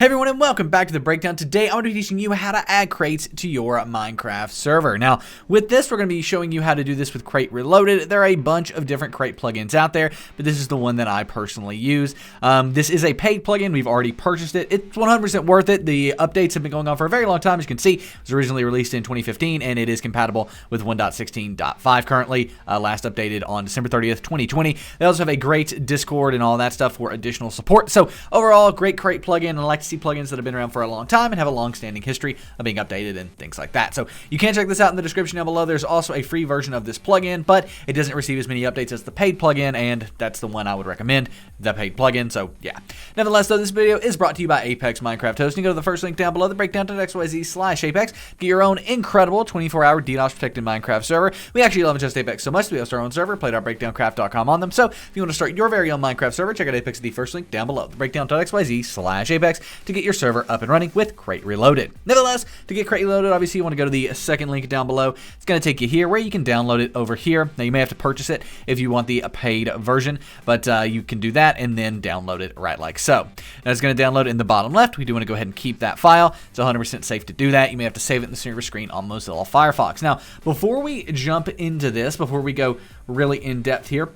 Hey everyone, and welcome back to the breakdown. Today I'm going to be teaching you how to add crates to your Minecraft server. Now with this we're going to be showing you how to do this with Crate Reloaded. There are a bunch of different crate plugins out there, but this is the one that I personally use. This is a paid plugin. We've already purchased it. It's 100% worth it. The updates have been going on for a very long time. As you can see, it was originally released in 2015 and it is compatible with 1.16.5 currently, last updated on December 30th, 2020. They also have a great Discord and all that stuff for additional support. So overall, great crate plugin, and I like to see plugins that have been around for a long time and have a long-standing history of being updated and things like that. So you can check this out in the description down below. There's also a free version of this plugin, but it doesn't receive as many updates as the paid plugin, and that's the one I would recommend, the paid plugin. So yeah. Nevertheless, though, this video is brought to you by Apex Minecraft Hosting. Go to the first link down below, the breakdown.xyz/Apex. Get your own incredible 24-hour DDoS protected Minecraft server. We actually love just Apex so much that we host our own server, played.breakdowncraft.com on them. So if you want to start your very own Minecraft server, check out Apex at the first link down below, the breakdown.xyz/Apex, to get your server up and running with Crate Reloaded. Nevertheleless, to get Crate Reloaded, obviously you want to go to the second link down below. It's going to take you here where you can download it over here. Now you may have to purchase it if you want the paid version, but you can do that and then download it right like so. Now it's going to download in the bottom left. We do want to go ahead and keep that file. It's 100% safe to do that. You may have to save it in the center of your screen on Mozilla Firefox. Now, before we jump into this, before we go really in depth here,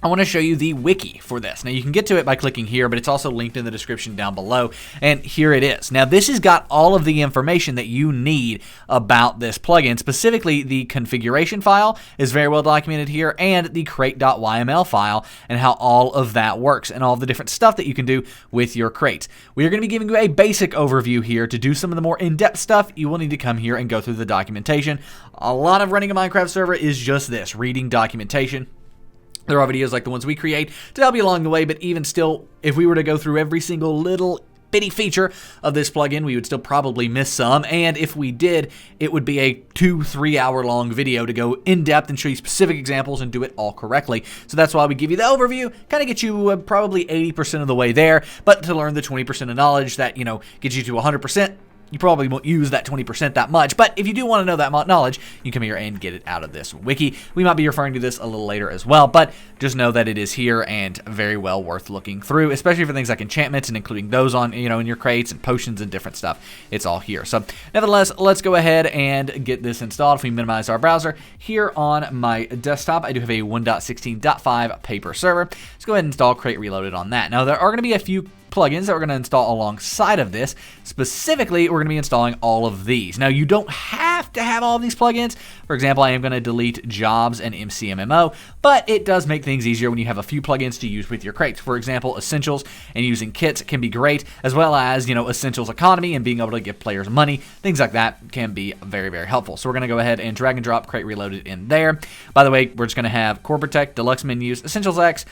I want to show you the wiki for this. Now you can get to it by clicking here, but it's also linked in the description down below, and here it is. Now this has got all of the information that you need about this plugin. Specifically, the configuration file is very well documented here, and the crate.yml file, and how all of that works, and all of the different stuff that you can do with your crates. We are going to be giving you a basic overview here. To do some of the more in-depth stuff, you will need to come here and go through the documentation. A lot of running a Minecraft server is just this, reading documentation. There are videos like the ones we create to help you along the way, but even still, if we were to go through every single little bitty feature of this plugin, we would still probably miss some, and if we did, it would be a 2-3 hour long video to go in depth and show you specific examples and do it all correctly. So that's why we give you the overview, kind of get you probably 80% of the way there, but to learn the 20% of knowledge that, you know, gets you to 100%, you probably won't use that 20% that much, but if you do want to know that knowledge, you come here and get it out of this wiki. We might be referring to this a little later as well, but just know that it is here and very well worth looking through, especially for things like enchantments and including those on, you know, in your crates and potions and different stuff. It's all here. So nevertheless, let's go ahead and get this installed. If we minimize our browser, here on my desktop, I do have a 1.16.5 paper server. Let's go ahead and install Crate Reloaded on that. Now there are going to be a few plugins that we're going to install alongside of this. Specifically, we're going to be installing all of these. Now, you don't have to have all of these plugins. For example, I am going to delete Jobs and MCMMO, but it does make things easier when you have a few plugins to use with your crates. For example, Essentials and using kits can be great, as well as, you know, Essentials Economy and being able to give players money. Things like that can be very, very helpful. So we're going to go ahead and drag and drop Crate Reloaded in there. By the way, we're just going to have Core Protect, Deluxe Menus, Essentials X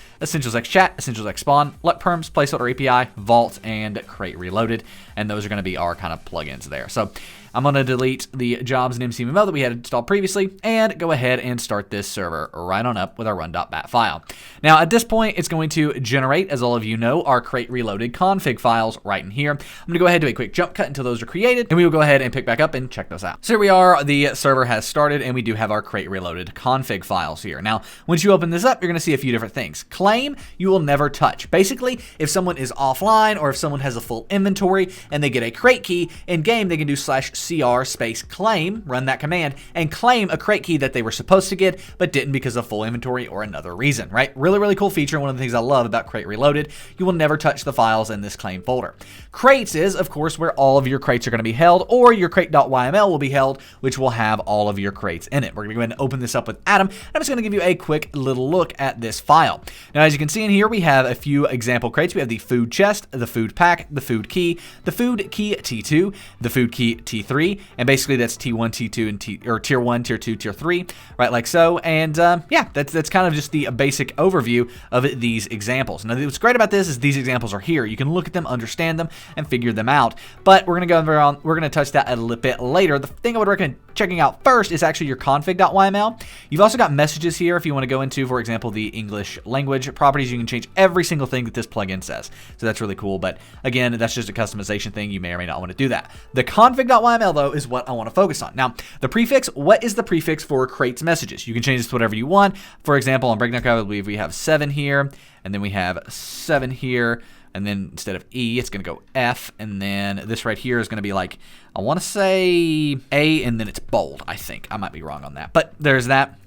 Chat, Essentials X Spawn, Luck Perms, Placeholder API, Vault, and Crate Reloaded, and those are going to be our kind of plugins there. So I'm going to delete the Jobs and MCMMO that we had installed previously and go ahead and start this server right on up with our run.bat file. Now at this point, it's going to generate, as all of you know, our Crate Reloaded config files right in here. I'm going to go ahead and do a quick jump cut until those are created, and we will go ahead and pick back up and check those out. So here we are, the server has started, and we do have our Crate Reloaded config files here. Now, once you open this up, you're going to see a few different things. Claim, you will never touch. Basically, if someone is offline or if someone has a full inventory and they get a crate key, in game they can do /cr space claim, run that command, and claim a crate key that they were supposed to get but didn't because of full inventory or another reason, right? Really, really cool feature. One of the things I love about Crate Reloaded, you will never touch the files in this claim folder. Crates is, of course, where all of your crates are going to be held, or your crate.yml will be held, which will have all of your crates in it. We're going to go ahead and open this up with Adam. I'm just going to give you a quick little look at this file. Now, as you can see in here, we have a few example crates. We have the food chest, the food pack, the food key T2, the food key T3, and basically that's T1, T2, and Tier 1, Tier 2, Tier 3, right, like so. And yeah, that's kind of just the basic overview of these examples. Now, what's great about this is these examples are here. You can look at them, understand them, and figure them out. But we're going to go around, we're going to touch that a little bit later. The thing I would recommend checking out first is actually your config.yml. You've also got messages here if you want to go into, for example, the English language properties. You can change every single thing that this plugin says. So that's really cool. But again, that's just a customization thing. You may or may not want to do that. The config.yml, though, is what I want to focus on. Now, the prefix, what is the prefix for crates messages? You can change this to whatever you want. For example, on Breakdown Craft, I believe we have 7 here, and then we have 7 here, and then instead of E, it's going to go F, and then this right here is going to be like, I want to say A, and then it's bold, I think. I might be wrong on that, but there's that.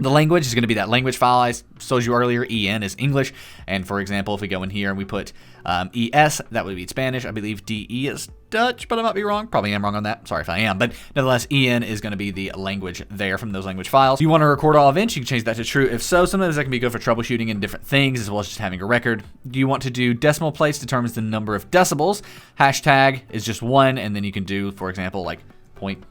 The language is going to be that language file I told you earlier. EN is English. And for example, if we go in here and we put ES, that would be Spanish. I believe DE is Dutch, but I might be wrong. Probably am wrong on that. Sorry if I am. But nevertheless, EN is going to be the language there from those language files. You want to record all events, you can change that to true. If so, sometimes that can be good for troubleshooting and different things, as well as just having a record. Do you want to do decimal place determines the number of decibels? Hashtag is just 1, and then you can do, for example, like point,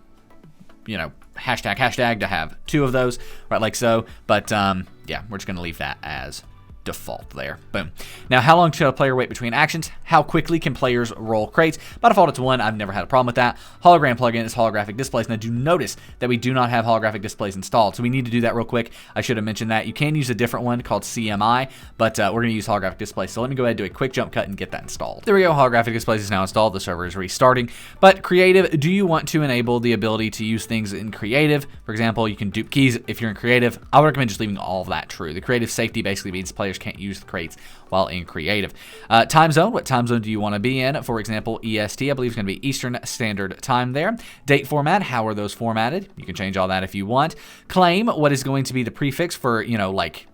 hashtag to have 2 of those, right, like so. But yeah, we're just going to leave that as default there. Boom. Now, how long should a player wait between actions? How quickly can players roll crates? By default, it's 1. I've never had a problem with that. Hologram plugin is holographic displays. Now, do notice that we do not have holographic displays installed, so we need to do that real quick. I should have mentioned that. You can use a different one called CMI, but we're going to use holographic displays. So let me go ahead and do a quick jump cut and get that installed. There we go. Holographic displays is now installed. The server is restarting. But creative, do you want to enable the ability to use things in creative? For example, you can dupe keys if you're in creative. I would recommend just leaving all of that true. The creative safety basically means players can't use the crates while in creative. Time zone, what time zone do you want to be in? For example, EST, I believe is going to be Eastern Standard Time there. Date format, how are those formatted? You can change all that if you want. Claim, what is going to be the prefix for, like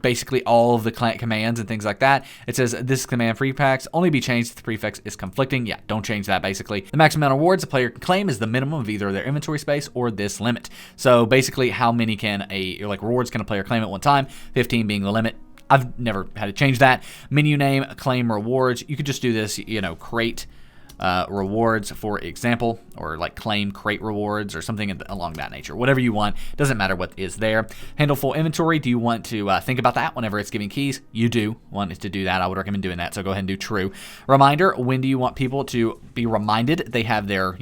basically all of the commands and things like that. It says this command prefix only be changed if the prefix is conflicting. Yeah, don't change that basically. The maximum amount of rewards a player can claim is the minimum of either their inventory space or this limit. So basically, how many can rewards can a player claim at one time? 15 being the limit. I've never had to change that. Menu name, claim rewards. You could just do this, crate rewards, for example, or like claim crate rewards or something along that nature. Whatever you want. Doesn't matter what is there. Handle full inventory. Do you want to think about that whenever it's giving keys? You do want it to do that. I would recommend doing that. So go ahead and do true. Reminder, when do you want people to be reminded they have their,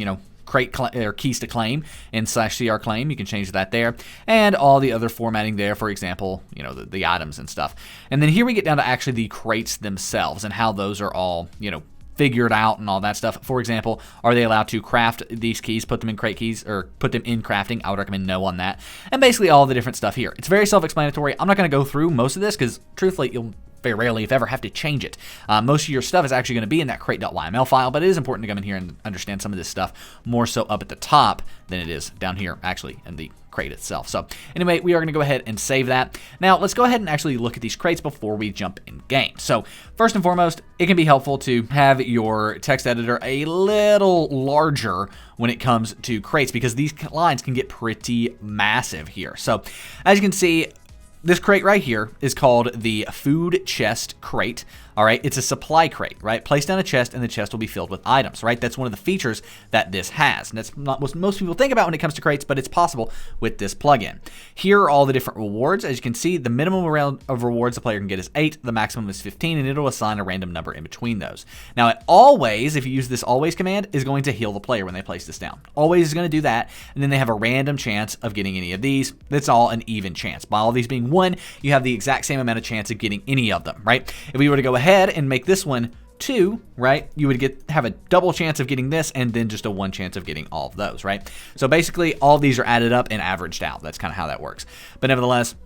crate or keys to claim in /CR claim. You can change that there, and all the other formatting there, for example, the items and stuff. And then here we get down to actually the crates themselves and how those are all, figured out and all that stuff. For example, are they allowed to craft these keys, put them in crate keys, or put them in crafting? I would recommend no on that. And basically all the different stuff here. It's very self-explanatory. I'm not going to go through most of this because truthfully, you'll very rarely, if ever, have to change it. Most of your stuff is actually going to be in that crate.yml file, but it is important to come in here and understand some of this stuff more so up at the top than it is down here, actually, in the crate itself. So anyway, we are going to go ahead and save that. Now, let's go ahead and actually look at these crates before we jump in game. So first and foremost, it can be helpful to have your text editor a little larger when it comes to crates because these lines can get pretty massive here. So as you can see, this crate right here is called the food chest crate. All right, it's a supply crate, right? Place down a chest and the chest will be filled with items, right? That's one of the features that this has. And that's not what most people think about when it comes to crates, but it's possible with this plugin. Here are all the different rewards. As you can see, the minimum amount of rewards the player can get is 8, the maximum is 15, and it'll assign a random number in between those. Now, it always, if you use this always command, is going to heal the player when they place this down. Always is going to do that, and then they have a random chance of getting any of these. That's all an even chance. By all these being 1, you have the exact same amount of chance of getting any of them, right? If we were to go ahead and make this one 2, right, you would have a double chance of getting this and then just a 1 chance of getting all of those, right? So basically all of these are added up and averaged out. That's kind of how that works. But nevertheless,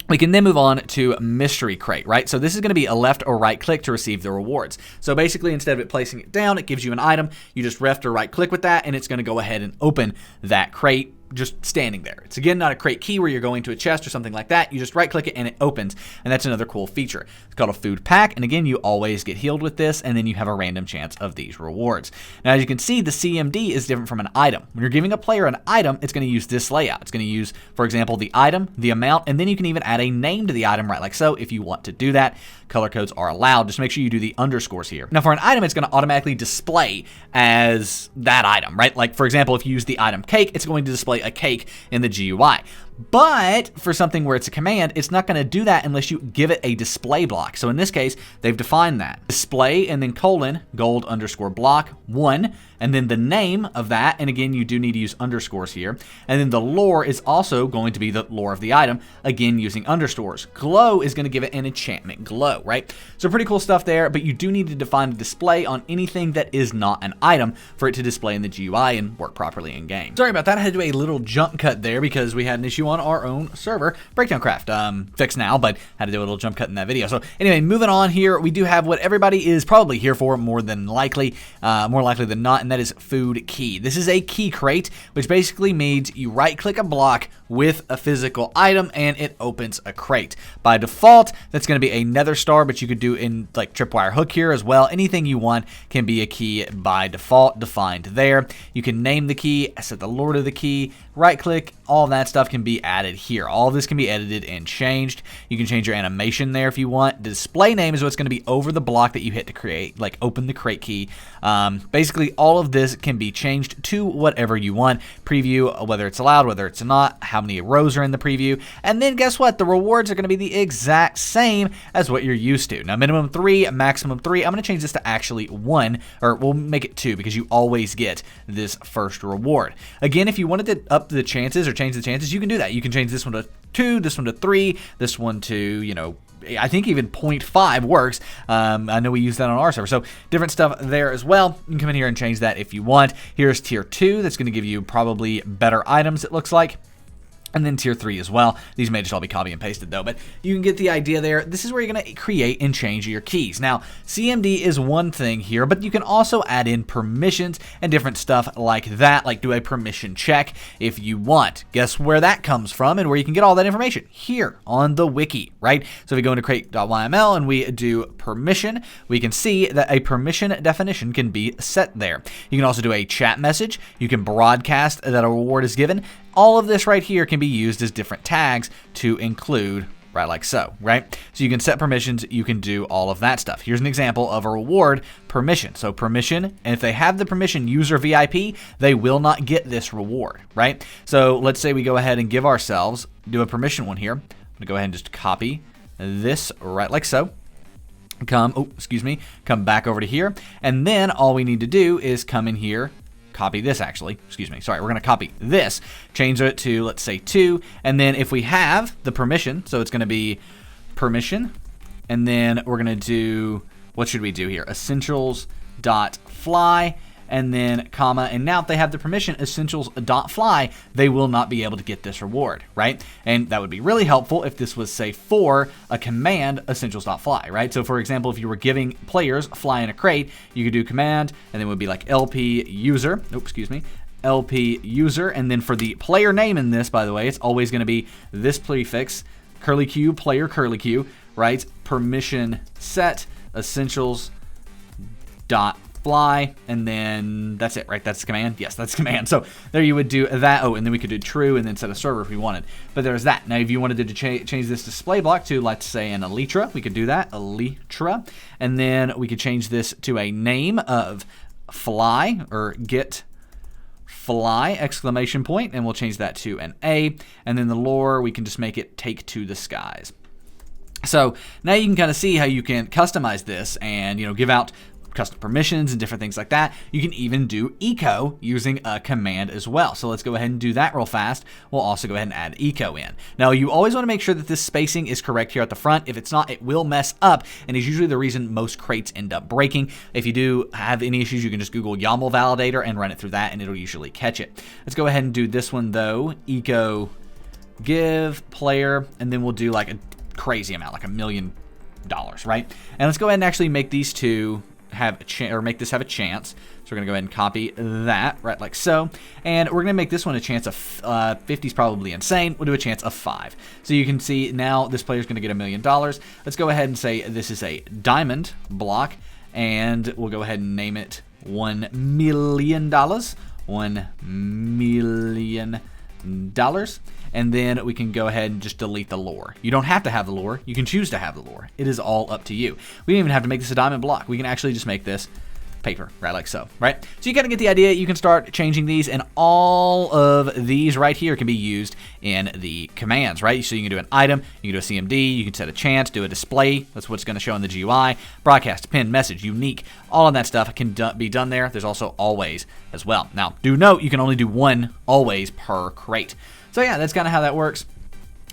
we can then move on to mystery crate, right? So this is going to be a left or right click to receive the rewards. So basically, instead of it placing it down, it gives you an item. You just left or right click with that, and it's going to go ahead and open that crate just standing there. It's again not a crate key where you're going to a chest or something like that. You just right click it and it opens, and that's another cool feature. It's called a food pack, and again, you always get healed with this, and then you have a random chance of these rewards. Now, as you can see, the CMD is different from an item. When you're giving a player an item, it's going to use this layout. It's going to use, for example, the item, the amount, and then you can even add a name to the item, right like so, if you want to do that. Color codes are allowed. Just make sure you do the underscores here. Now, for an item, it's going to automatically display as that item, right? Like, for example, if you use the item cake, it's going to display a cake in the GUI. But for something where it's a command, it's not going to do that unless you give it a display block. So in this case, they've defined that. Display and then colon, gold underscore block 1, and then the name of that, and again, you do need to use underscores here. And then the lore is also going to be the lore of the item, again, using underscores. Glow is going to give it an enchantment glow, right? So pretty cool stuff there, but you do need to define a display on anything that is not an item for it to display in the GUI and work properly in game. Sorry about that. I had to do a little jump cut there because we had an issue on our own server. Breakdown Craft, fixed now, but had to do a little jump cut in that video. So anyway, moving on here, we do have what everybody is probably here for, more likely than not, and that is food key. This is a key crate, which basically means you right-click a block with a physical item and it opens a crate. By default, that's going to be a nether star, but you could do in like tripwire hook here as well. Anything you want can be a key by default, defined there. You can name the key, set the lore to the key, right-click, all that stuff can be added here. All of this can be edited and changed. You can change your animation there if you want. The display name is what's going to be over the block that you hit to create, like open the crate key. Basically, all of this can be changed to whatever you want. Preview, whether it's allowed, whether it's not, how many rows are in the preview, and then guess what? The rewards are going to be the exact same as what you're used to. Now, minimum 3, maximum 3. I'm going to change this to actually 1, or we'll make it 2 because you always get this first reward. Again, if you wanted to up the chances or change the chances, you can do that. You can change this one to 2, this one to 3, this one to, you know, I think even 0.5 works. I know we use that on our server. So different stuff there as well. You can come in here and change that if you want. Here's tier 2. That's going to give you probably better items, it looks like. And then tier 3 as well. These may just all be copy and pasted though, but you can get the idea there. This is where you're going to create and change your keys. Now, CMD is one thing here, but you can also add in permissions and different stuff like that, like do a permission check if you want. Guess where that comes from and where you can get all that information? Here on the wiki, right? So if we go into crate.yml and we do permission, we can see that a permission definition can be set there. You can also do a chat message. You can broadcast that a reward is given. All of this right here can be used as different tags to include right like so, right? So you can set permissions, you can do all of that stuff. Here's an example of a reward permission. So permission, and if they have the permission user VIP, they will not get this reward, right? So let's say we go ahead and give ourselves, do a permission one here. I'm gonna go ahead and just copy this right like so. Come back over to here. And then all we need to do is come in here, copy this actually, we're going to copy this, change it to, let's say 2, and then if we have the permission, so it's going to be permission, and then we're going to do, what should we do here, essentials.fly, and then comma, and now if they have the permission, essentials.fly, they will not be able to get this reward, right? And that would be really helpful if this was, say, for a command, essentials.fly, right? So for example, if you were giving players fly in a crate, you could do command, and then it would be like LP user, LP user, and then for the player name in this, by the way, it's always going to be this prefix, curly Q, player curly Q, right? Permission set, essentials.fly, and then that's it, right? That's the command. Yes, that's the command. So there you would do that. Oh, and then we could do true and then set a server if we wanted. But there's that. Now, if you wanted to change this display block to, let's say, an elytra, we could do that, elytra, and then we could change this to a name of fly or get fly exclamation point, and we'll change that to an A, and then the lore we can just make it take to the skies. So now you can kind of see how you can customize this and, you know, give out custom permissions and different things like that. You can even do eco using a command as well. So let's go ahead and do that real fast. We'll also go ahead and add eco in. Now you always want to make sure that this spacing is correct here at the front. If it's not, it will mess up, and is usually the reason most crates end up breaking. If you do have any issues, you can just Google YAML validator and run it through that, and it'll usually catch it. Let's go ahead and do this one though. Eco give player, and then we'll do like a crazy amount, like $1 million, right? And let's go ahead and actually make these two have a chance, or make this have a chance. So we're gonna go ahead and copy that right like so, and we're gonna make this one a chance of 50 is probably insane. We'll do a chance of 5. So you can see now this player's gonna get $1 million. Let's go ahead and say this is a diamond block, and we'll go ahead and name it $1 million. $1 million. And then we can go ahead and just delete the lore. You don't have to have the lore. You can choose to have the lore. It is all up to you. We don't even have to make this a diamond block. We can actually just make this paper, right, like so, right? So you kind of get the idea. You can start changing these, and all of these right here can be used in the commands, right? So you can do an item, you can do a CMD, you can set a chance, do a display. That's what's going to show in the GUI. Broadcast, pin, message, unique, all of that stuff can be done there. There's also always as well. Now, do note you can only do one always per crate. So yeah, that's kind of how that works.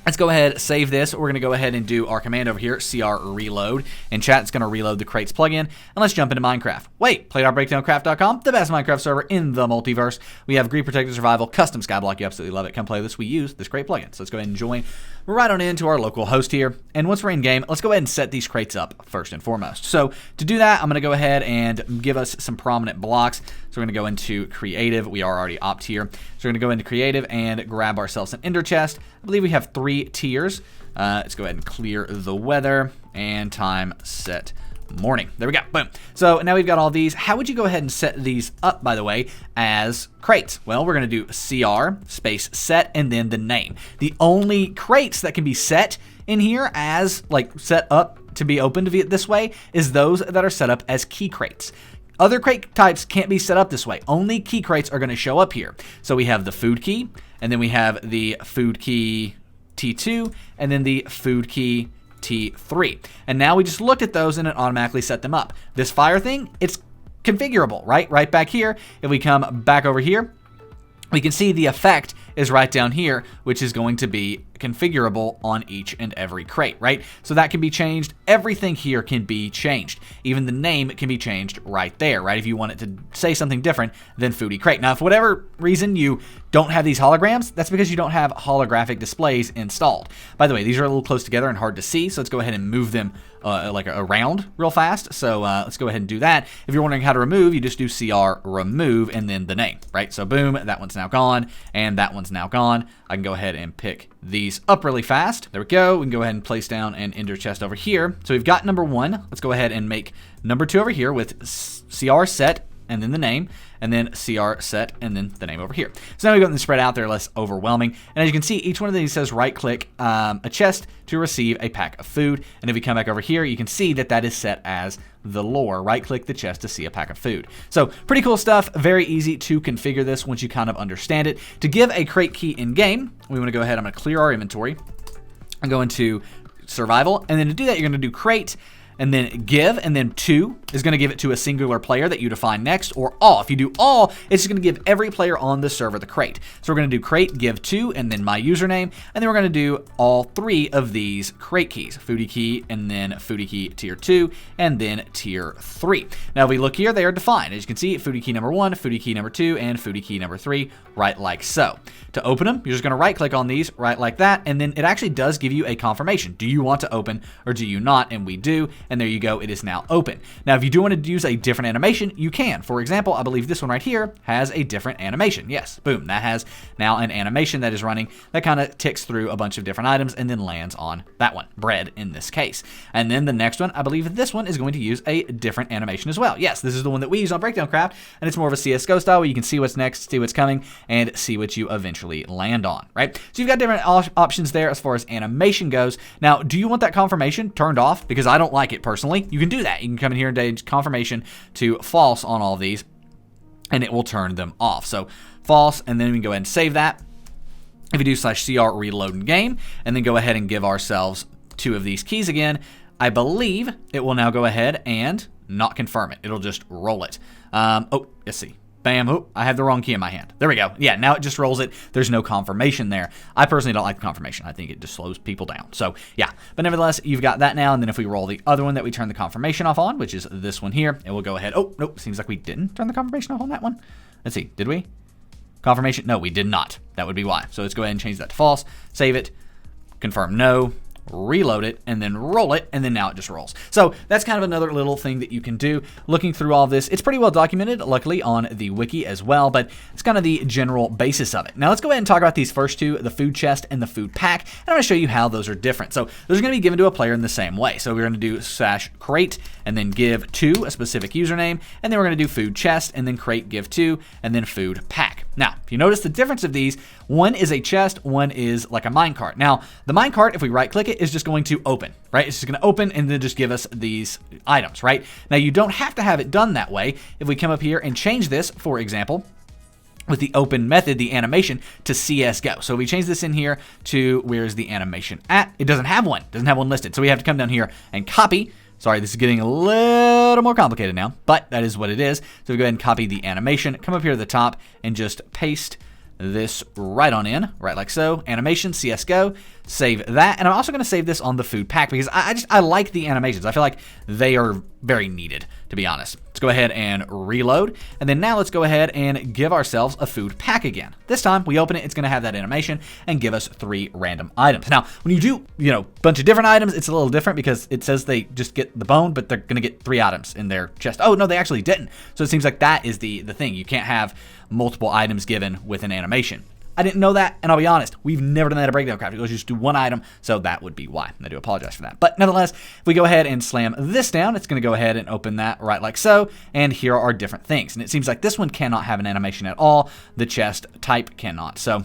Let's go ahead, save this. We're going to go ahead and do our command over here, cr reload. In chat, it's going to reload the crates plugin. And let's jump into Minecraft. Wait, play.breakdowncraft.com, the best Minecraft server in the multiverse. We have Greed Protected Survival, Custom Skyblock. You absolutely love it. Come play this. We use this crate plugin. So let's go ahead and join. We're right on into our local host here. And once we're in game, let's go ahead and set these crates up first and foremost. So to do that, I'm going to go ahead and give us some prominent blocks. So we're going to go into creative. We are already opt here. So we're going to go into creative and grab ourselves an ender chest. I believe we have 3 tiers. Let's go ahead and clear the weather and time set morning. There we go. Boom. So now we've got all these. How would you go ahead and set these up, by the way, as crates? Well, we're going to do cr space set and then the name. The only crates that can be set in here as like set up to be opened this way is those that are set up as key crates. Other crate types can't be set up this way. Only key crates are going to show up here. So we have the food key, and then we have the food key T2, and then the food key T3. And now we just looked at those and it automatically set them up. This fire thing, it's configurable, right? Right back here. If we come back over here, we can see the effect is right down here, which is going to be configurable on each and every crate, right? So that can be changed. Everything here can be changed. Even the name can be changed right there, right? If you want it to say something different than Foodie Crate. Now, if for whatever reason you don't have these holograms, that's because you don't have holographic displays installed. By the way, these are a little close together and hard to see, so let's go ahead and move them like around real fast. So let's go ahead and do that. If you're wondering how to remove, you just do cr remove and then the name, right? So boom, that one's now gone and that one's now gone. I can go ahead and pick these up really fast. There we go. We can go ahead and place down an ender chest over here. So we've got number 1. Let's go ahead and make number 2 over here with cr set and then the name, and then cr set and then the name over here. So now we've got them spread out there, less overwhelming. And as you can see, each one of these says right click a chest to receive a pack of food. And if we come back over here, you can see that that is set as the lore. Right click the chest to see a pack of food. So pretty cool stuff. Very easy to configure this once you kind of understand it. To give a crate key in game, we want to go ahead. I'm going to clear our inventory and go into survival. And then to do that, you're going to do crate and then give, and then 2 is going to give it to a singular player that you define next, or all. If you do all, it's just going to give every player on the server the crate. So we're going to do crate, give 2, and then my username, and then we're going to do all 3 of these crate keys, foodie key, and then foodie key tier 2, and then tier 3. Now if we look here, they are defined. As you can see, foodie key number 1, foodie key number 2, and foodie key number 3, right like so. To open them, you're just going to right click on these, right like that, and then it actually does give you a confirmation. Do you want to open or do you not? And we do. And there you go, it is now open. Now, if you do want to use a different animation, you can. For example, I believe this one right here has a different animation. Yes, boom, that has now an animation that is running that kind of ticks through a bunch of different items and then lands on that one, bread in this case. And then the next one, I believe this one is going to use a different animation as well. Yes, this is the one that we use on Breakdown Craft, and it's more of a CSGO style where you can see what's next, see what's coming, and see what you eventually land on, right? So you've got different options there as far as animation goes. Now, do you want that confirmation turned off? Because I don't like it personally. You can do that. You can come in here and change confirmation to false on all of these, and it will turn them off. So false, and then we can go ahead and save that. If you do /cr reload in game, and then go ahead and give ourselves 2 of these keys again, I believe it will now go ahead and not confirm it. It'll just roll it. Oh, let's see. Bam. Oh, I have the wrong key in my hand. There we go. Yeah, now it just rolls it. There's no confirmation there. I personally don't like the confirmation. I think it just slows people down. So, yeah. But nevertheless, you've got that now. And then if we roll the other one that we turn the confirmation off on, which is this one here, it will go ahead. Oh, nope. Seems like we didn't turn the confirmation off on that one. Let's see. Did we? Confirmation? No, we did not. That would be why. So let's go ahead and change that to false. Save it. Confirm no. Reload it, and then roll it, and then now it just rolls. So that's kind of another little thing that you can do. Looking through all of this, it's pretty well documented, luckily, on the wiki as well, but it's kind of the general basis of it. Now let's go ahead and talk about these first 2, the food chest and the food pack, and I'm going to show you how those are different. So those are going to be given to a player in the same way. So we're going to do /crate, and then give 2, a specific username, and then we're going to do food chest, and then crate, give 2, and then food pack. Now, if you notice the difference of these, one is a chest, one is like a minecart. Now, the minecart, if we right-click it, is just going to open, right? It's just going to open and then just give us these items, right? Now, you don't have to have it done that way. If we come up here and change this, for example, with the open method, the animation, to CSGO. So we change this in here to where's the animation at? It doesn't have one. It doesn't have one listed. So we have to come down here and copy. Sorry, this is getting a little more complicated now, but that is what it is. So we go ahead and copy the animation, come up here to the top, and just paste this right on in, right like so. Animation, CSGO, save that. And I'm also going to save this on the food pack because I like the animations. I feel like they are very needed, to be honest. Let's go ahead and reload. And then now let's go ahead and give ourselves a food pack again. This time we open it, it's going to have that animation and give us 3 random items. Now, when you do, a bunch of different items, it's a little different because it says they just get the bone, but they're going to get 3 items in their chest. Oh, no, they actually didn't. So it seems like that is the thing. You can't have multiple items given with an animation. I didn't know that, and I'll be honest, we've never done that at Breakdown Craft. It goes just do 1 item, so that would be why. I do apologize for that. But nevertheless, if we go ahead and slam this down, it's going to go ahead and open that right like so, and here are different things. And it seems like this one cannot have an animation at all. The chest type cannot. So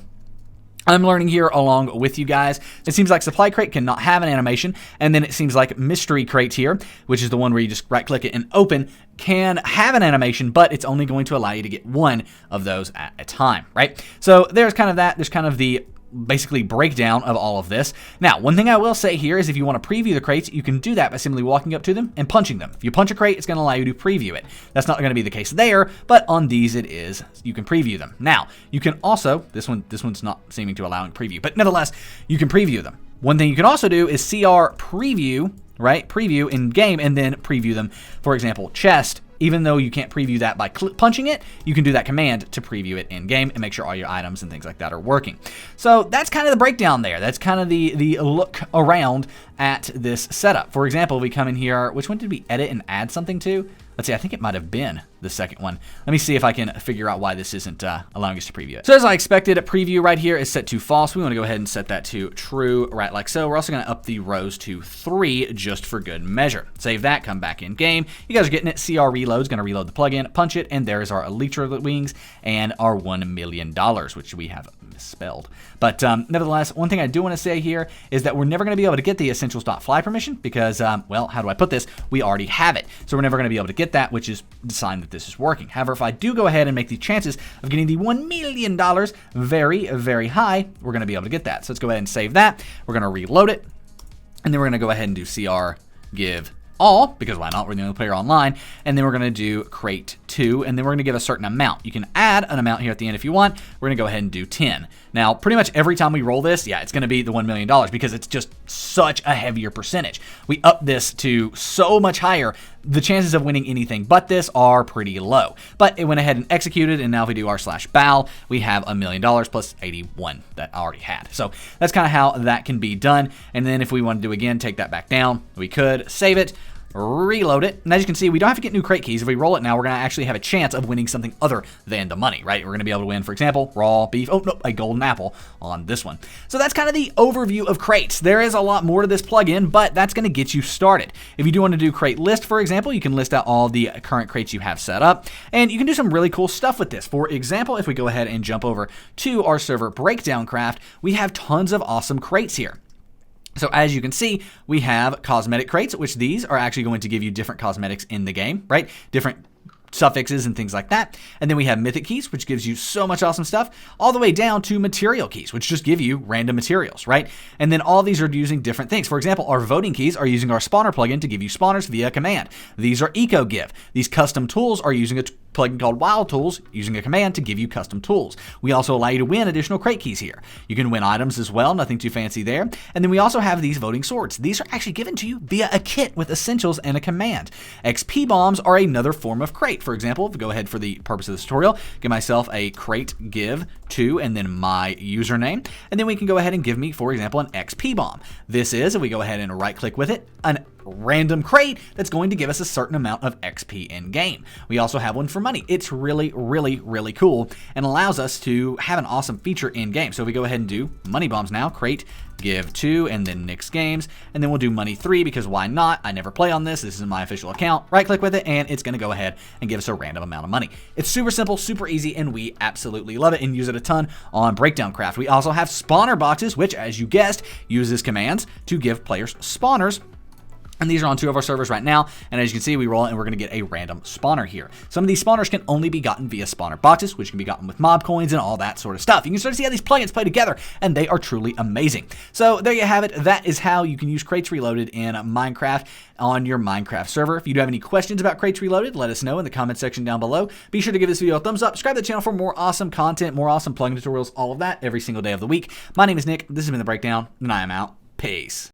I'm learning here along with you guys. It seems like Supply Crate cannot have an animation, and then it seems like Mystery Crate here, which is the one where you just right-click it and open, can have an animation, but it's only going to allow you to get 1 of those at a time, right? So there's kind of that. There's kind of the basically breakdown of all of this. Now, one thing I will say here is if you want to preview the crates, you can do that by simply walking up to them and punching them. If you punch a crate, it's going to allow you to preview it. That's not going to be the case there, but on these it is. You can preview them. Now, you can also, this one's not seeming to allow preview, but nevertheless, you can preview them. One thing you can also do is CR preview, right? Preview in game and then preview them. For example, chest. Even though you can't preview that by punching it, you can do that command to preview it in game and make sure all your items and things like that are working. So that's kind of the breakdown there. That's kind of the look around at this setup. For example, we come in here. Which one did we edit and add something to? Let's see, I think it might have been the second one. Let me see if I can figure out why this isn't allowing us to preview it. So as I expected, a preview right here is set to false. We want to go ahead and set that to true, right like so. We're also going to up the rows to 3 just for good measure. Save that, come back in game. You guys are getting it. CR reload is going to reload the plugin, punch it, and there's our Elytra wings and our $1 million, which we have misspelled. But nevertheless, one thing I do want to say here is that we're never going to be able to get the essentials.fly permission because, well, how do I put this? We already have it. So we're never going to be able to get that, which is the sign that this is working. However, if I do go ahead and make the chances of getting the $1 million very, very high, we're going to be able to get that. So let's go ahead and save that. We're going to reload it. And then we're going to go ahead and do CR give all, because why not? We're the only player online. And then we're going to do crate 2, and then we're going to give a certain amount. You can add an amount here at the end if you want. We're going to go ahead and do 10. Now, pretty much every time we roll this, yeah, it's going to be the $1 million because it's just such a heavier percentage. We up this to so much higher. The chances of winning anything but this are pretty low. But it went ahead and executed, and now if we do r/bal, we have $1 million plus 81 that I already had. So that's kind of how that can be done. And then if we want to do again, take that back down, we could save it, reload it, and as you can see, we don't have to get new crate keys. If we roll it now, we're going to actually have a chance of winning something other than the money, right? We're going to be able to win, for example, raw beef, oh no, a golden apple on this one. So that's kind of the overview of crates. There is a lot more to this plugin, but that's going to get you started. If you do want to do crate list, for example, you can list out all the current crates you have set up, and you can do some really cool stuff with this. For example, if we go ahead and jump over to our server Breakdown Craft, we have tons of awesome crates here. So as you can see, we have cosmetic crates, which these are actually going to give you different cosmetics in the game, right? Different suffixes and things like that. And then we have mythic keys, which gives you so much awesome stuff, all the way down to material keys, which just give you random materials, right? And then all these are using different things. For example, our voting keys are using our spawner plugin to give you spawners via command. These are eco give. These custom tools are using a plugin called Wild Tools using a command to give you custom tools. We also allow you to win additional crate keys here. You can win items as well, nothing too fancy there. And then we also have these voting swords. These are actually given to you via a kit with essentials and a command. XP bombs are another form of crate. For example, if we go ahead for the purpose of this tutorial, give myself a crate give to and then my username. And then we can go ahead and give me, for example, an XP bomb. This is, if we go ahead and right click with it, an random crate that's going to give us a certain amount of XP in game. We also have one for money. It's really, really, really cool and allows us to have an awesome feature in game. So if we go ahead and do money bombs now, crate give 2 and then Nick's games, and then we'll do money 3 because why not? I never play on this. This is my official account. Right click with it and it's going to go ahead and give us a random amount of money. It's super simple, super easy, and we absolutely love it and use it a ton on Breakdown Craft. We also have spawner boxes, which as you guessed, uses commands to give players spawners. And these are on 2 of our servers right now. And as you can see, we roll it and we're going to get a random spawner here. Some of these spawners can only be gotten via spawner boxes, which can be gotten with mob coins and all that sort of stuff. You can start to see how these plugins play together, and they are truly amazing. So there you have it. That is how you can use Crates Reloaded in Minecraft on your Minecraft server. If you do have any questions about Crates Reloaded, let us know in the comment section down below. Be sure to give this video a thumbs up. Subscribe to the channel for more awesome content, more awesome plugin tutorials, all of that every single day of the week. My name is Nick. This has been The Breakdown, and I am out. Peace.